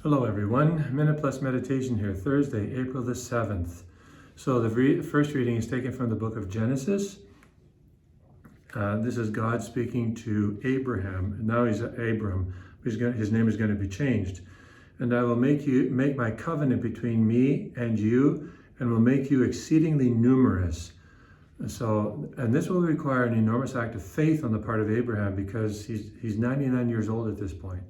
Hello everyone, Minute Plus Meditation here, Thursday, April the 7th. So the first reading is taken from the book of Genesis. This is God speaking to Abraham. Now he's Abram. His name is going to be changed. And I will make my covenant between me and you, and will make you exceedingly numerous. And this will require an enormous act of faith on the part of Abraham, because he's 99 years old at this point.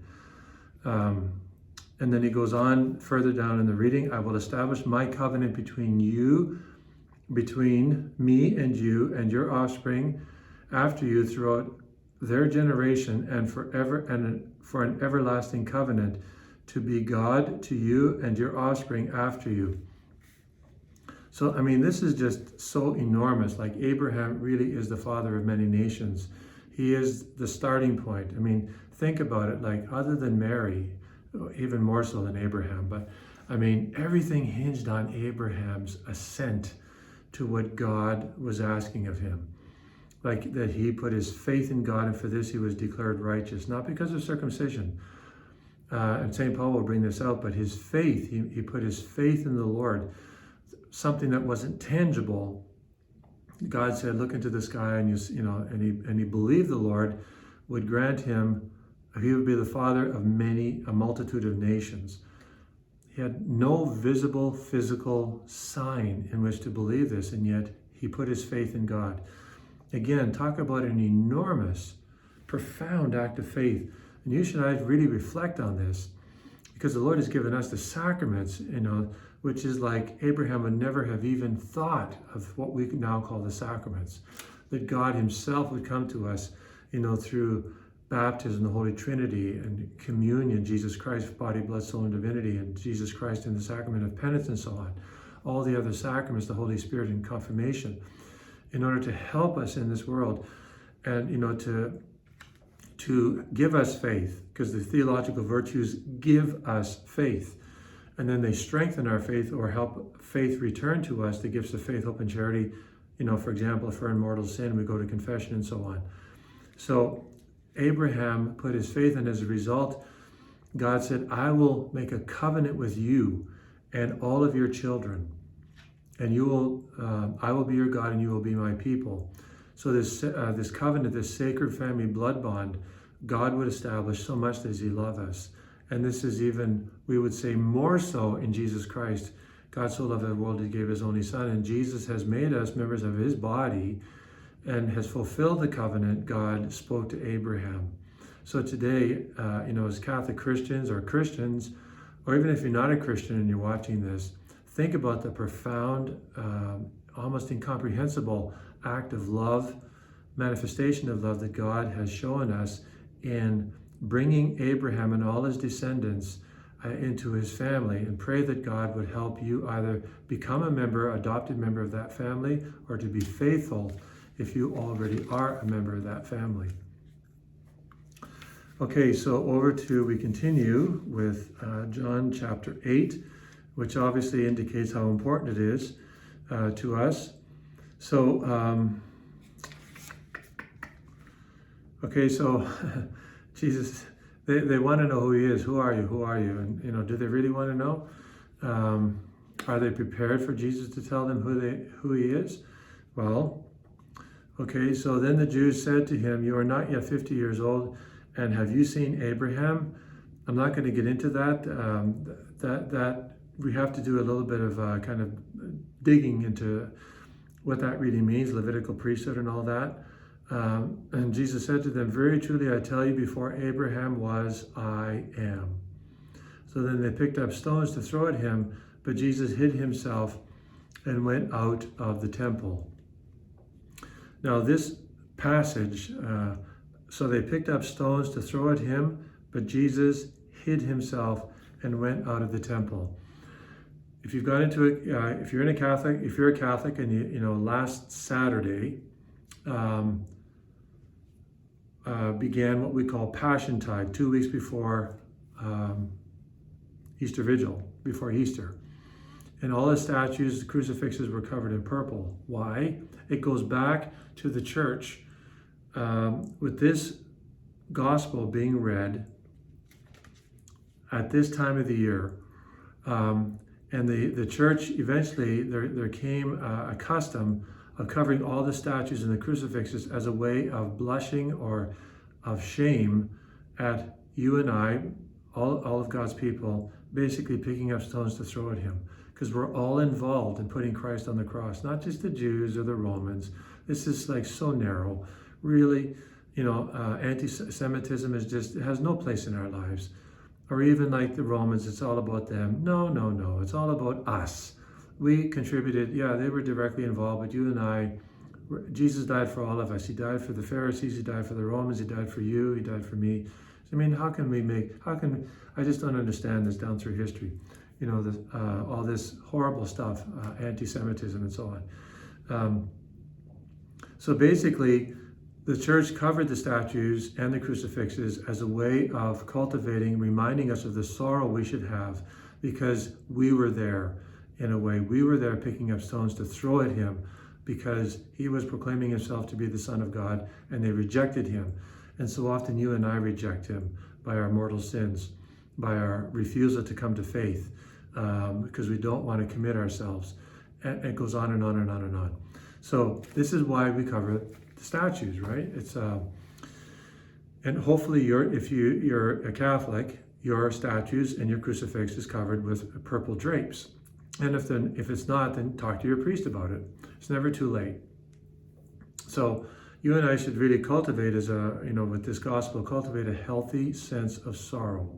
And then he goes on further down in the reading. I will establish my covenant between me and you and your offspring after you throughout their generation and forever, and for an everlasting covenant, to be God to you and your offspring after you. So, I mean, this is just so enormous. Like, Abraham really is the father of many nations. He is the starting point. I mean, think about it. Like, other than Mary, even more so than Abraham, but I mean, everything hinged on Abraham's assent to what God was asking of him. Like, that he put his faith in God, and for this he was declared righteous, not because of circumcision. And St. Paul will bring this out, but his faith, he put his faith in the Lord, something that wasn't tangible. God said, look into the sky, and and he believed the Lord would grant him. He would be the father of a multitude of nations. He had no visible physical sign in which to believe this, and yet he put his faith in God. Again, talk about an enormous, profound act of faith. And you should really reflect on this, because the Lord has given us the sacraments, which is like Abraham would never have even thought of what we now call the sacraments. That God himself would come to us, through baptism, the Holy Trinity, and communion, Jesus Christ, body, blood, soul, and divinity, and Jesus Christ in the sacrament of penance, and so on. All the other sacraments, the Holy Spirit in confirmation, in order to help us in this world, and to give us faith, because the theological virtues give us faith, and then they strengthen our faith or help faith return to us the gifts of faith, hope, and charity. For example, if we're in mortal sin, we go to confession and so on. So Abraham put his faith, and as a result, God said, I will make a covenant with you and all of your children, and I will be your God, and you will be my people. So this covenant, this sacred family blood bond, God would establish so much that he loves us. And this is even, we would say, more so in Jesus Christ. God so loved the world, he gave his only son, and Jesus has made us members of his body, and has fulfilled the covenant God spoke to Abraham. So today, as Catholic Christians, or even if you're not a Christian and you're watching this, think about the profound, almost incomprehensible act of love, manifestation of love that God has shown us in bringing Abraham and all his descendants into his family, and pray that God would help you either become adopted member of that family, or to be faithful if you already are a member of that family. Okay, so we continue with John chapter 8, which obviously indicates how important it is to us. So, Jesus, they want to know who he is. Who are you? Who are you? And, do they really want to know? Are they prepared for Jesus to tell them who he is? Well, okay, so then the Jews said to him, you are not yet 50 years old, and have you seen Abraham? I'm not going to get into that. That we have to do a little bit of kind of digging into what that really means, Levitical priesthood and all that. And Jesus said to them, very truly I tell you, before Abraham was, I am. So then they picked up stones to throw at him, but Jesus hid himself and went out of the temple. Now this passage, so they picked up stones to throw at him, but Jesus hid himself and went out of the temple. If you've got into it, if you're a Catholic, and last Saturday began what we call Passiontide, 2 weeks before Easter Vigil, before Easter. And all the statues, the crucifixes were covered in purple. Why? It goes back to the church with this gospel being read at this time of the year. And the church eventually, there came a custom of covering all the statues and the crucifixes as a way of blushing or of shame at you and I, all of God's people, basically picking up stones to throw at him. Because we're all involved in putting Christ on the cross, not just the Jews or the Romans. This is like so narrow. Really, anti-Semitism it has no place in our lives. Or even like the Romans, it's all about them. No. It's all about us. We contributed, they were directly involved, but you and I, Jesus died for all of us. He died for the Pharisees, he died for the Romans, he died for you, he died for me. I mean, I just don't understand this down through history. All this horrible stuff, anti-Semitism and so on. So basically, the church covered the statues and the crucifixes as a way of cultivating, reminding us of the sorrow we should have, because we were there in a way. We were there picking up stones to throw at him because he was proclaiming himself to be the Son of God, and they rejected him. And so often you and I reject him by our mortal sins, by our refusal to come to faith, because we don't want to commit ourselves. And it goes on and on and on and on. So this is why we cover the statues, right? It's and hopefully if you're a Catholic, your statues and your crucifix is covered with purple drapes. And if it's not, then talk to your priest about it. It's never too late. So you and I should really cultivate with this gospel, cultivate a healthy sense of sorrow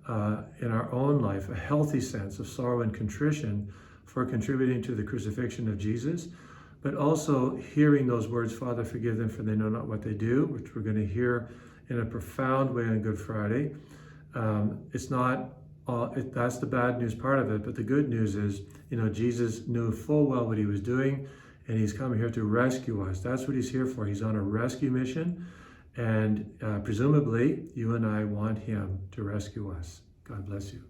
in our own life, a healthy sense of sorrow and contrition for contributing to the crucifixion of Jesus, but also hearing those words, Father, forgive them for they know not what they do, which we're going to hear in a profound way on Good Friday. It's not that's the bad news part of it, but the good news is, Jesus knew full well what he was doing, and he's come here to rescue us. That's what he's here for. He's on a rescue mission, and presumably you and I want him to rescue us. God bless you.